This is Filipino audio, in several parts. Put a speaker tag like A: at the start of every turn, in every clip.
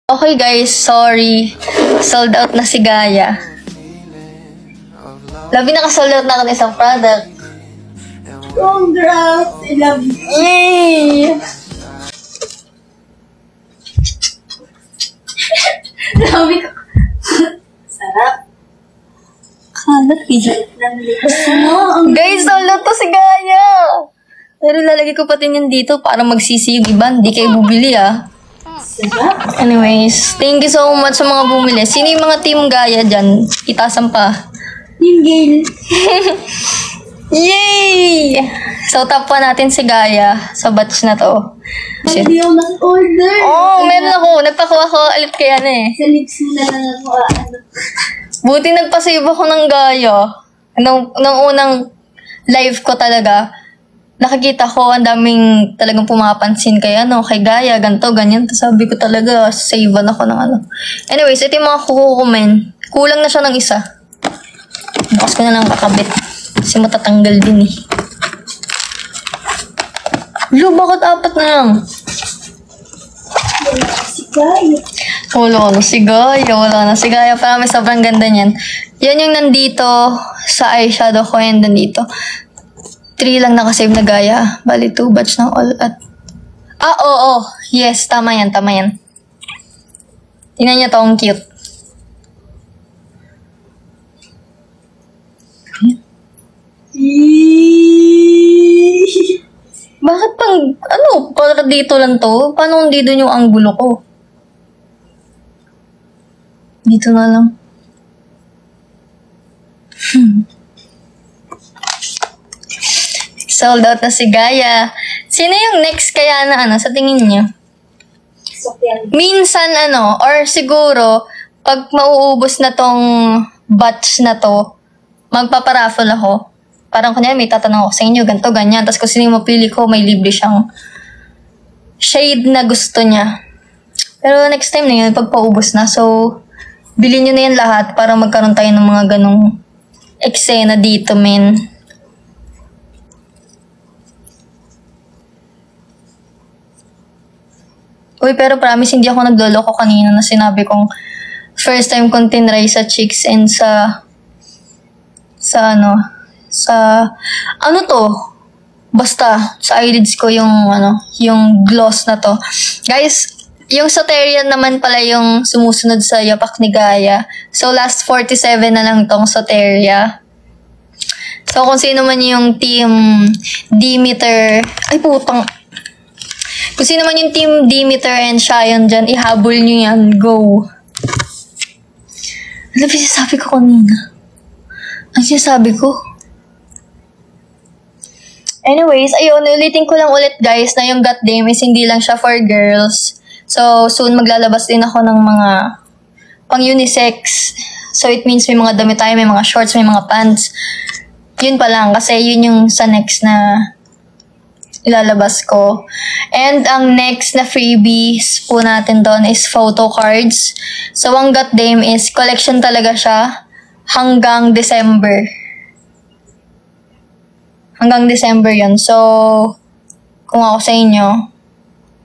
A: Okay guys, sorry. Sold out na si Gaia. Labi naka-sold out na ako ng isang product.
B: Congrats! I love you.
A: Yay!
B: Sabi ko. Sarap.
A: Kalat Guys, sold out to si Gaia! Pero lalagay ko pati yan dito para magsisi yung iba. Hindi kayo bubili
B: Sarap.
A: Anyways, thank you so much sa mga bumili. Sino yung mga team Gaia dyan? Itasan pa.
B: Team Gale.
A: Yay! So, top pa natin si Gaia sa batch na to.
B: Hindi ako nag-order.
A: Meron ako. Nagpakuha ko ulit kaya na
B: Sa lips mo na lang ako.
A: Buti nagpasave ako ng Gaia. Nung unang live ko talaga, nakikita ko ang daming talagang pumapansin kay Gaia, ganto, ganyan. Tapos sabi ko talaga, save-an ako ng Anyways, ito yung mga kukumen. Kulang na siya ng isa. Bukas ko na lang kakabit. Kasi matatanggal din eh. Lo, bakit 4 na lang?
B: Si Gaia.
A: Wala na si Gaia, wala na si Gaia. Parang sobrang ganda niyan. Yan yung nandito sa eyeshadow ko and nandito. 3 lang nakasave na Gaia. Bali, 2 batch ng all at... oo. Yes, tama yan. Tingnan niyo to, ang cute. Bakit para dito lang to? Paano hindi doon yung anggulo ko? Dito na lang. Sold out na si Gaia. Sino yung next kaya na sa tingin niyo? Minsan or siguro, pag mauubos na tong batch na to, magpaparaffle ako. Parang kunya may tatanong ako sa inyo, ganito, ganyan. Tapos kung sino yung mapili ko, may libre siyang shade na gusto niya. Pero next time na yun, pag paubos na. So, bilhin nyo na yan lahat para magkaroon tayo ng mga ganong eksena dito, men. Uy, pero promise, hindi ako nagloloko kanina na sinabi kong first time kong tinry sa cheeks and sa basta, sa eyelids ko yung gloss na to. Guys, yung Soterian naman pala yung sumusunod sa yapak ni Gaia. So, last 47 na lang tong Soteria. So, kung sino man yung team Demeter, kung sino man yung team Demeter and Sion dyan, ihabol nyo yan. Go. Ano ba sinasabi ko kanina? Ang sinasabi ko? Anyways, ayun, ulitin ko lang ulit guys na yung Got Dame is hindi lang siya for girls. So, soon maglalabas din ako ng mga pang unisex. So, it means may mga damit tayo, may mga shorts, may mga pants. Yun pa lang, kasi yun yung sa next na ilalabas ko. And ang next na freebies po natin doon is photo cards. So, ang Got Dame is collection talaga siya hanggang December. Hanggang December yun. So, kung ako sa inyo,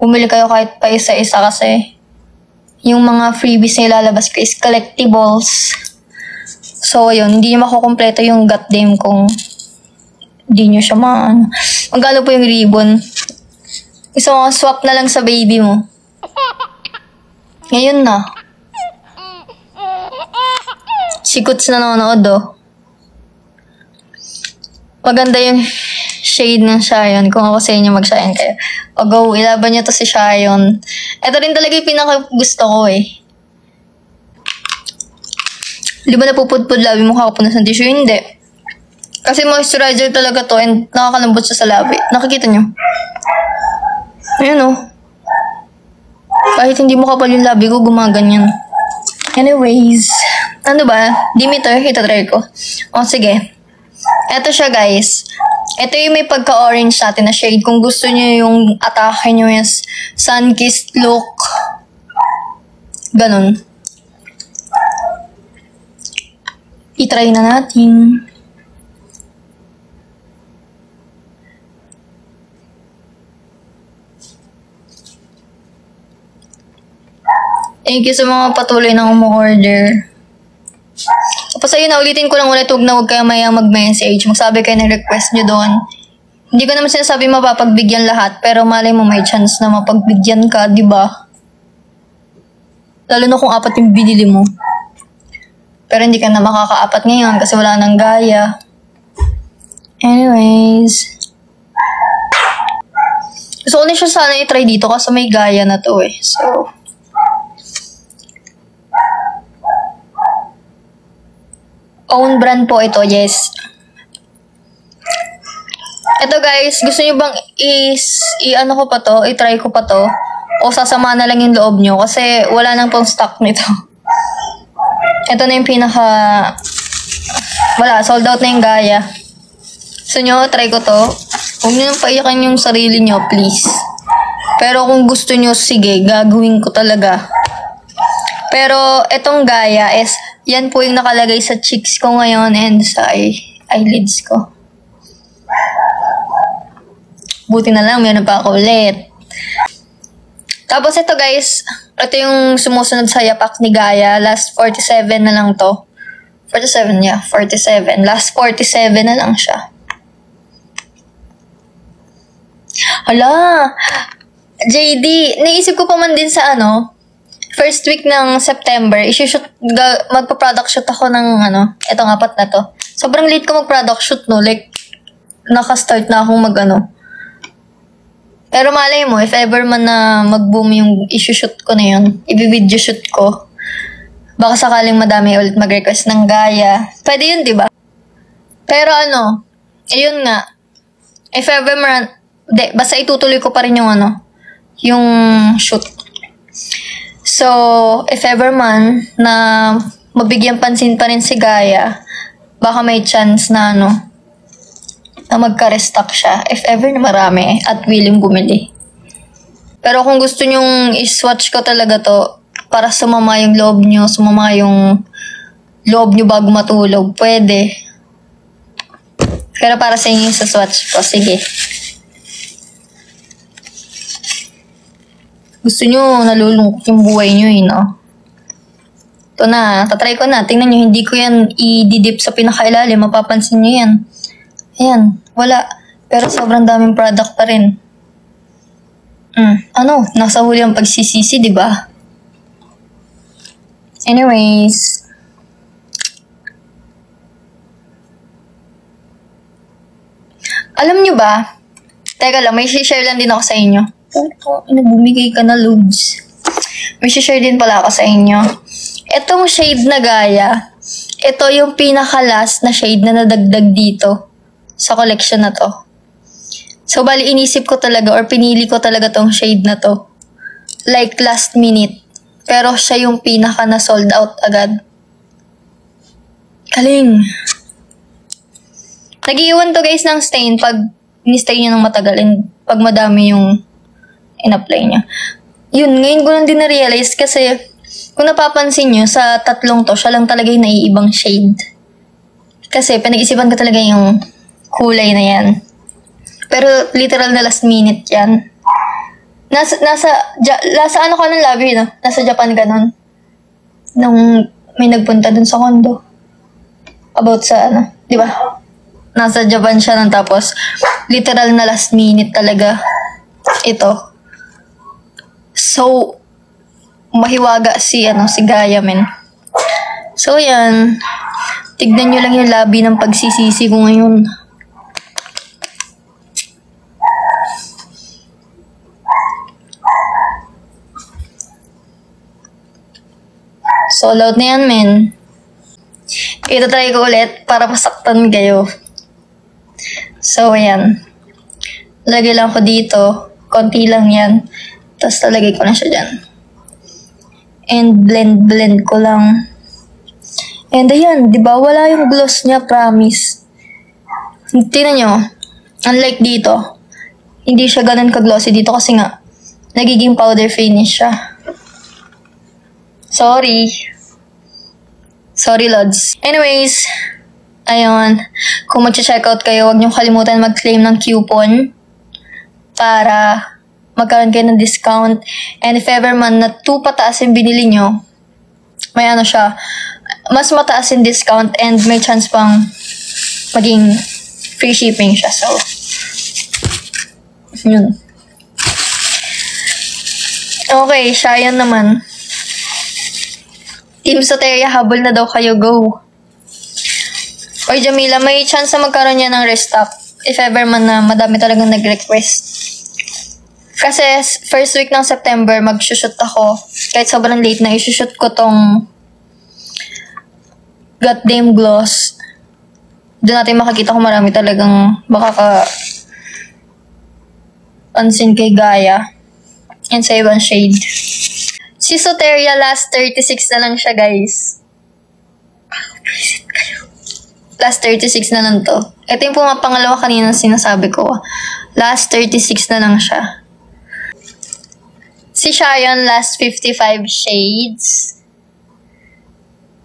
A: bumili kayo kahit pa isa-isa kasi yung mga freebies na ilalabas ko is collectibles. So, yun. Hindi nyo makukompleto yung Got Dame kung hindi nyo siya Magkano po yung ribbon? Gusto mo swap na lang sa baby mo. Ngayon na. Si Kuts nanonood Maganda yung shade ng Sion. Kung ako sa inyo, mag-Sion kayo. O go, ilaban nyo to si Sion. Ito rin talaga yung pinaka-gusto ko Di ba napupudpud labi mo kakapunas ng tissue? Hindi. Kasi moisturizer talaga to and nakakalambot siya sa labi. Nakikita nyo? Ayan Kahit hindi mo kapal yung labi ko, gumaganyan. Anyways, ano ba? Demeter, itatry ko. Sige. Eto siya guys. Ito yung may pagka-orange natin na shade. Kung gusto nyo yung atake nyo yung sun-kissed look. Ganon. I-try na natin. Thank you sa mga patuloy na umu-order. Tapos ayun, ulitin ko lang ulit, huwag kayo mayang mag-message. Magsabi kayo ng request nyo doon. Hindi ko naman sinasabi mapapagbigyan lahat, pero malay mo may chance na mapagbigyan ka, di ba? Lalo na kung 4 yung binili mo. Pero hindi ka na makaka-4 ngayon kasi wala nang gaya. Anyways. Gusto ko na siya sana i-try dito kasi may gaya na to eh. So, own brand po ito, yes. Ito guys, gusto niyo bang i-ano ko pa to, i-try ko pa to? O sasama na lang yung loob nyo kasi wala nang pong stock nito. Ito na yung pinaka... Wala, sold out na yung gaya. Gusto nyo, try ko to. Huwag nyo nang paiyakan yung sarili nyo, please. Pero kung gusto nyo, sige, gagawin ko talaga. Pero itong gaya is, yan po yung nakalagay sa cheeks ko ngayon and sa eyelids ko. Buti na lang, meron pa ako ulit. Tapos ito guys, ito yung sumusunod sa yapak ni Gaya. Last 47 na lang to. 47, yeah, 47. Last 47 na lang siya. Hala! JD, naisip ko pa man din sa first week ng September, magpa-product shoot ako ng etong 4 na to. Sobrang late ko mag-product shoot, no? Like, naka-start na akong Pero malay mo, if ever man na mag-boom yung issue-shoot ko na yun, i-video shoot ko, baka sakaling madami ulit mag-request ng gaya. Pwede yun, diba? Pero ayun nga, if ever man, basta itutuloy ko pa rin yung yung shoot. So, if ever man na mabigyan pansin pa rin si Gaya, baka may chance na na magka-restock siya. If ever na marami at willing bumili. Pero kung gusto nyong i-swatch ko talaga to, para sumama yung loob nyo, sumama yung loob nyo bago matulog, pwede. Pero para sa inyo sa swatch ko, sige. Gusto nyo, nalulungkot yung buhay nyo no? Ito na, tatry ko na. Tingnan nyo, hindi ko yan i-dip sa pinakailalim. Mapapansin nyo yan. Ayan, wala. Pero sobrang daming product pa rin. Nasa huli ang pagsisisi, di ba? Anyways. Alam nyo ba? Teka lang, may share lang din ako sa inyo. Bumigay ka na, loads. May share din pala ako sa inyo. Itong shade na Gaya, ito yung pinaka-last na shade na nadagdag dito sa collection na to. So, bali, inisip ko talaga or pinili ko talaga tong shade na to. Like, last minute. Pero siya yung pinaka na sold out agad. Galing. Nag-iwan to guys ng stain pag ni-stay nyo ng matagal and pag madami yung in-apply nyo. Yun, ngayon ko lang din na-realize kasi kung napapansin nyo, sa tatlong to, siya lang talaga yung naiibang shade. Kasi pinag-isipan ko talaga yung kulay na yan. Pero literal na last minute yan. Nasa ano ka ng labi, no? Nasa Japan ka nun. Nung may nagpunta dun sa condo. About sa di ba? Nasa Japan siya nun tapos literal na last minute talaga ito. So, mahiwaga si Gaya, men. So, yan. Tignan nyo lang yung labi ng pagsisisi ko ngayon. Sold out na yan, men. Ito-try ko ulit para pasaktan kayo. So, ayan. Lagay lang ko dito. Konti lang yan. Tapos, talagay ko na siya dyan. And blend ko lang. And ayan, di ba? Wala yung gloss niya, promise. Tingnan nyo. Unlike dito, hindi siya ganun ka-glossy dito kasi nga, nagiging powder finish siya. Sorry, Lods. Anyways, ayun. Kung mag-checkout kayo, huwag niyong kalimutan mag-claim ng coupon para magkaroon kayo ng discount. And if ever man na 2 pataas yung binili nyo, may ano siya, mas mataas yung discount and may chance pang maging free shipping siya. So, yun. Okay, Shayan naman. Team Soteria, habol na daw kayo. Go. Oy, Jamila, may chance na magkaroon niya ng restock. If ever man na madami talagang nag-request. Kasi first week ng September, mag-shoot ako. Kahit sobrang late na, i-shoot ko tong Got Dame Gloss. Doon natin makikita kung marami talagang pansin kay Gaia. And sa ibang shade. Si Soteria, last 36 na lang siya, guys. Last 36 na lang to. Ito yung pangalawa kanina sinasabi ko. Last 36 na lang siya. Si Shayan, last 55 shades.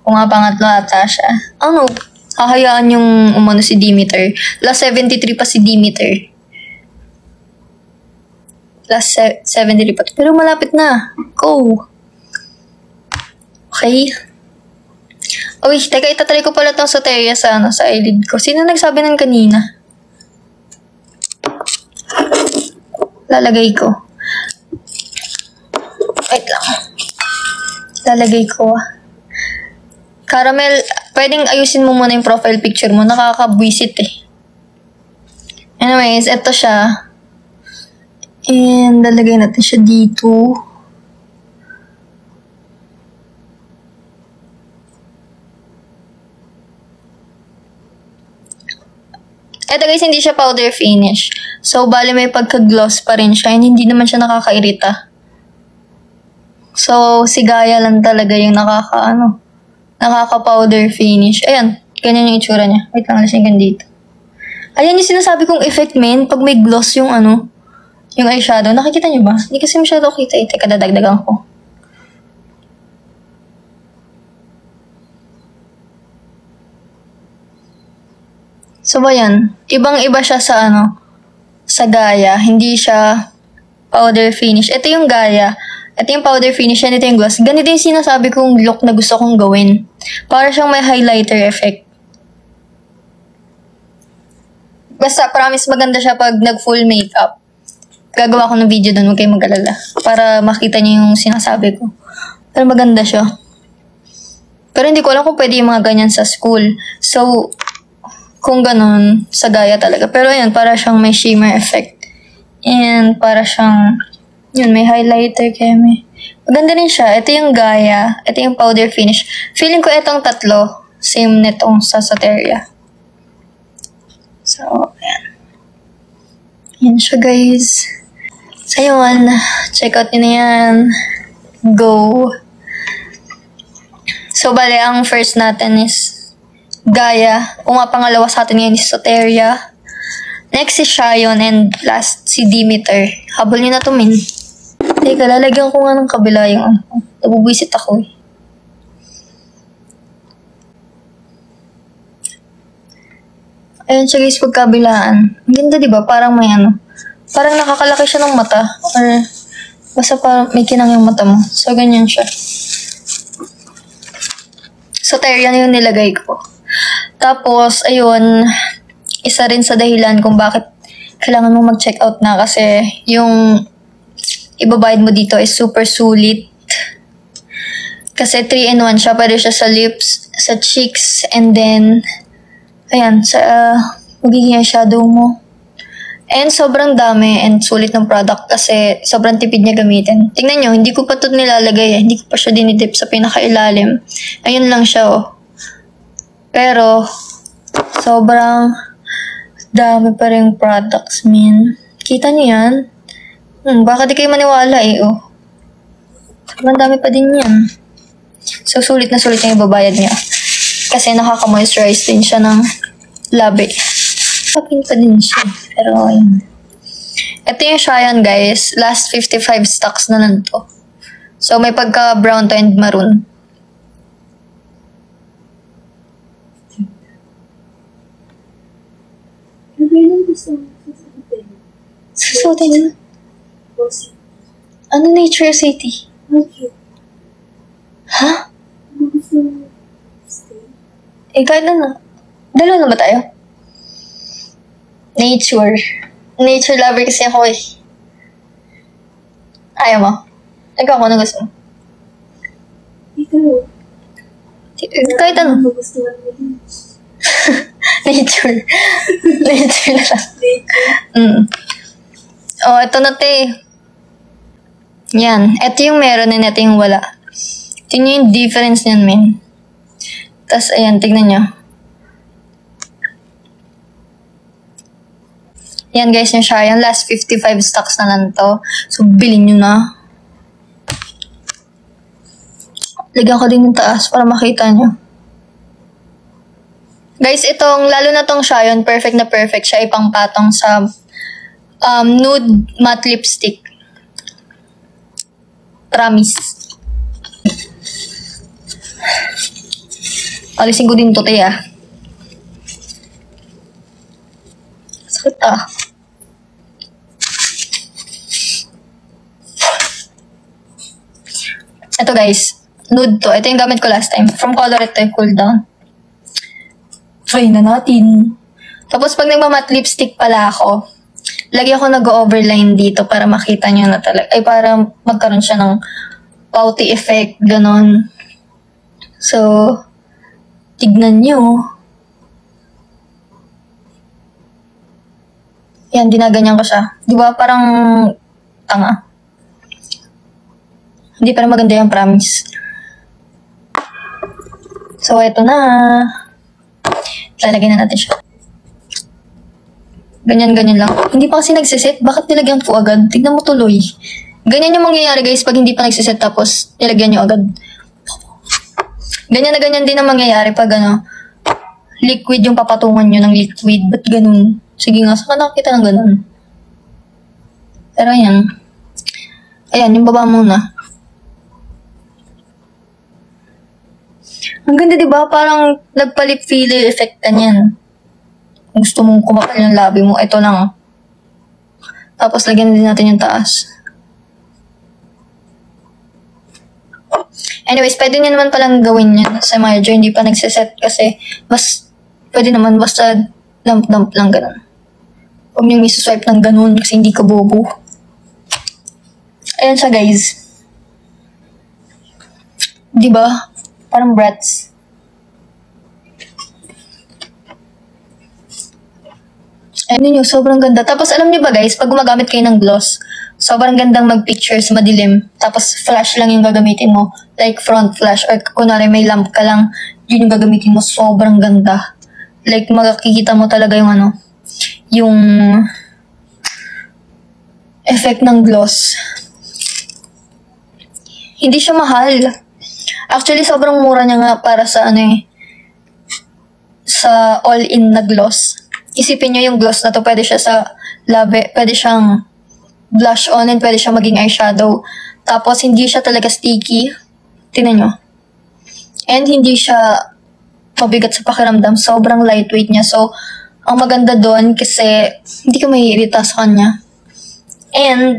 A: Kung nga pangatlo ata siya. Ano? Hahayaan yung umano si Demeter. Last 73 pa si Demeter. Last 73 pa. Pero malapit na. Go! Okay. Uy, teka, itatry ko pala itong Soteria sa eyelid ko. Sino nagsabi ng kanina? Lalagay ko. Wait lang. Lalagay ko. Caramel, pwedeng ayusin mo muna yung profile picture mo. Nakakabwisit eh. Anyways, eto siya. And lalagay natin siya dito. Ito guys, hindi siya powder finish. So, bali may pagka-gloss pa rin siya. And hindi naman siya nakakairita. So, si Gaia lang talaga yung nakaka-powder finish. Ayan, ganyan yung itsura niya. Wait lang, lasing kan dito. Ayan yung sinasabi kong effect, men. Pag may gloss yung yung eyeshadow. Nakikita niyo ba? Hindi kasi masyado kita. Teka, dadagdagan ko. So, ba yan? Ibang-iba siya sa sa Gaia. Hindi siya powder finish. Ito yung Gaia. Ito yung powder finish. Yan, ito yung gloss. Ganito yung sinasabi kong look na gusto kong gawin. Para siyang may highlighter effect. Basta, promise maganda siya pag nag-full makeup. Gagawa ko ng video doon, huwag kayong mag-alala. Para makita niyo yung sinasabi ko. Pero maganda siya. Pero hindi ko alam kung pwede yung mga ganyan sa school. So, kung ganun, sa Gaia talaga. Pero ayun, para siyang may shimmer effect. And para siyang, yun, may highlighter kaya may. Maganda rin siya. Ito yung Gaia. Ito yung powder finish. Feeling ko itong tatlo. Same netong sa Soteria. So, ayan. Yan siya, guys. So, yun. Check out nyo na yan. Go. So, bale, ang first natin is Gaia. Kung nga pangalawa sa atin ngayon is Soteria. Next is Shayan. And last, si Demeter. Habol nyo na to, min. Teka, lalagyan ko nga ng kabila yung nabubwisit ako eh. Ayun siya guys, pagkabilaan. Ganda diba? Parang may parang nakakalaki siya ng mata. Or basta parang may kinang yung mata mo. So, ganyan siya. Soteria na yung nilagay ko. Tapos, ayun, isa rin sa dahilan kung bakit kailangan mo mag-check out na kasi yung ibabayad mo dito is super sulit. Kasi 3-in-1 siya. Pwede siya sa lips, sa cheeks, and then ayan, sa magiging eyeshadow mo. And sobrang dami and sulit ng product kasi sobrang tipid niya gamitin. Tingnan nyo, hindi ko pa ito nilalagay eh. Hindi ko pa siya dinidip sa pinakailalim. Ayun lang siya oh. Pero, sobrang dami pa rin products, min. Kita niyo yan? Baka di kayo maniwala eh oh. Sobrang dami pa din yan. So, sulit na sulit yung ibabayad niya. Kasi nakaka-moisturize din siya ng labi. Papin pa din siya. Pero, ayun. Ito yung Shayan, guys. Last 55 stocks na lang to. So, may pagka-brown to and maroon.
B: Lagay lang gusto mo sa sakitin.
A: Susutin na.
B: City.
A: Ano Nature City?
B: Okay.
A: Ha?
B: Ano gusto mo stay?
A: Eh, kahit ano. Dalawa na ba tayo? Nature. Nature lover kasi ako eh. Ayaw mo? Ikaw, ano gusto mo?
B: Ikaw.
A: Kahit ano.
B: Ano gusto mo din?
A: Nature. Nature na lang.
B: Nature.
A: Oh, ito na te. Yan. Ito yung meron and ito yung wala. Tingnan yung difference niyan, men. Tapos, ayan, tignan nyo. Yan, guys, yung siya. Yan, last 55 stocks na lang to. So, bilhin nyo na. Lagyan ko din yung taas para makita nyo. Guys, itong, lalo na tong Shayon, perfect na perfect siya. Ipang patong sa nude matte lipstick. Promise. Alisin ko din to, Tia. Sakit ah. Ito guys, nude to. Ito yung gamit ko last time. From Color ito yung cool down. Try na natin. Tapos pag nagmamatte lipstick pala ako, lagi ako nag-overline dito para makita nyo na talaga. Ay, para magkaroon siya ng pouty effect, ganon. So, tignan nyo. Yan, dinaganyan ko siya. Di ba parang tanga? Hindi pa rin maganda yung promise. So, eto na. Lalagyan na natin siya. Ganyan-ganyan lang. Hindi pa kasi nagsiset. Bakit nilagyan ko agad? Tignan mo tuloy. Ganyan yung mangyayari guys pag hindi pa nagsiset tapos nilagyan nyo agad. Ganyan na ganyan din ang mangyayari pag ano, liquid yung papatungan nyo ng liquid. Ba't ganun? Sige nga, saan ka nakakita ng ganun? Pero ayan. Ayan, yung baba muna. Ang ganda diba? Parang nagpa-lip filler effect ka niyan. Kung gusto mong kumakal yung labi mo, ito lang. Tapos lagyan din natin yung taas. Anyways, pwede nyo naman palang gawin yan sa merger. Hindi pa nagsiset kasi mas pwede naman basta dump-dump lang ganun. Huwag nyo isuswipe ng ganun kasi hindi ka bobo. Ayan siya guys. Diba? Parang brats. Ayun yun, sobrang ganda. Tapos alam niyo ba guys, pag gumagamit kayo ng gloss, sobrang gandang mag-pictures, madilim. Tapos flash lang yung gagamitin mo. Like front flash or kunwari may lamp ka lang, yun yung gagamitin mo. Sobrang ganda. Like makikita mo talaga yung ano, yung effect ng gloss. Hindi siya mahal. Actually, sobrang mura niya nga para sa ano eh, sa all-in na gloss. Isipin nyo yung gloss na to, pwede siya sa labi, pwede siyang blush on and pwede siyang maging eyeshadow. Tapos, hindi siya talaga sticky. Tingnan nyo. And hindi siya mabigat sa pakiramdam. Sobrang lightweight niya. So, ang maganda doon kasi hindi ka maiirita sa kanya. And,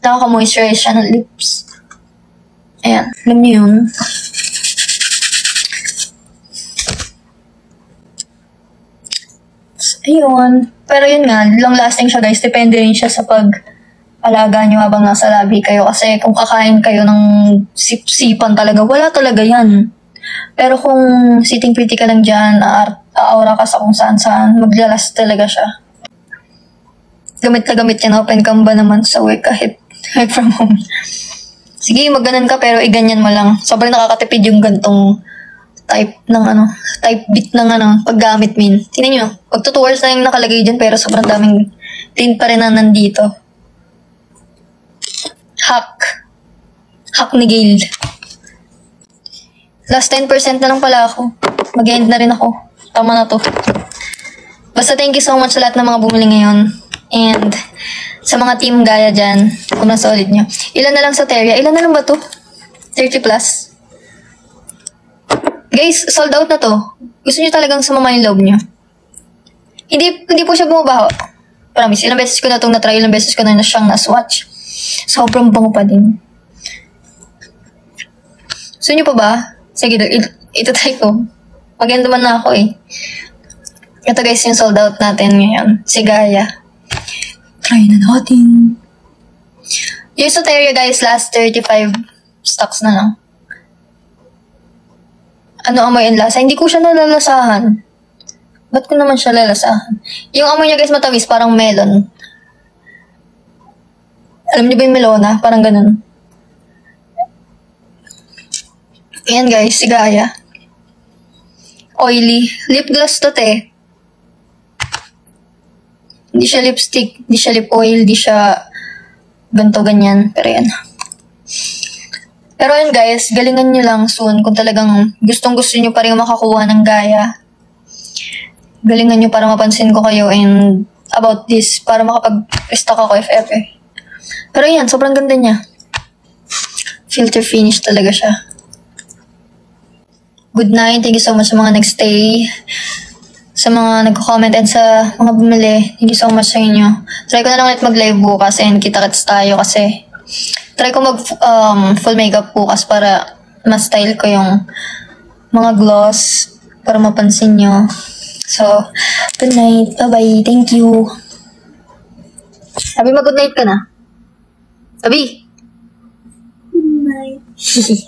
A: nakaka-moisturize siya ng lips. Ayan, alam niyo yun. Ayun. Pero yun nga, long lasting siya guys. Depende rin siya sa pag-alaga nyo habang nasa labi kayo. Kasi kung kakain kayo ng sip-sipan talaga, wala talaga yan. Pero kung sitting pretty ka lang dyan, aura ka sa kung saan-saan, maglalas talaga siya. Gamit na gamit yan. Open cam ba naman sa work kahit work from home. Sige, magganan ka pero iganyan mo lang. Sobrang nakakatipid yung gantong type bit ng paggamit min. Tingnan nyo, pag 2 hours na yung nakalagay dyan pero sobrang daming tin pa rin na nandito. Hack ni Gail. Last 10% na lang pala ako. Mag-end na rin ako. Tama na to. Basta thank you so much sa lahat ng mga bumili ngayon. And sa mga team gaya dyan, kung nasa ulit nyo. Ilan na lang sa Teria? Ilan na lang ba to? 30 plus? Guys, sold out na to. Gusto nyo talagang sumama yung loob nyo. Hindi po siya bumabaho. Promise, ilang beses ko na itong na-try, ilang beses ko na siyang na-swatch. Sobrang bango pa din. Gusto nyo pa ba? Sige, ito try ko. Maganda man na ako eh. Ito guys yung sold out natin ngayon. Si Gaia. Try na natin. Yung Soteria guys, last 35 stocks na lang. Ano amoy ang lasa? Hindi ko siya nalalasahan. Ba't ko naman siya lalasahan? Yung amoy niya guys matamis, parang melon. Alam niyo ba yung melona? Parang ganun. Ayan guys, si Gaia. Oily. Lip gloss to te. Hindi siya lipstick, hindi siya lip oil, hindi siya ganto ganyan. Pero yan. Pero yun guys, galingan nyo lang soon kung talagang gustong gusto nyo pa rin makakuha ng Gaia. Galingan nyo para mapansin ko kayo and about this, para makapag-stock ako if ever. Pero yan, sobrang ganda niya. Filter finish talaga siya. Good night. Thank you so much sa mga nagstay. Sa mga nagko-comment and sa mga bumili. Thank you so much sa inyo. Try ko na lang ulit mag-live bukas and kita-kits tayo kasi try ko mag full makeup bukas para ma-style ko yung mga gloss para mapansin nyo. So, good night. Bye-bye. Thank you. Sabi mag-good night ka na. Sabi.
B: Good night.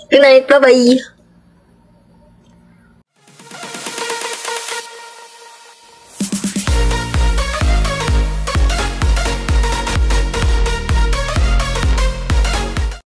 A: Good night. Bye-bye.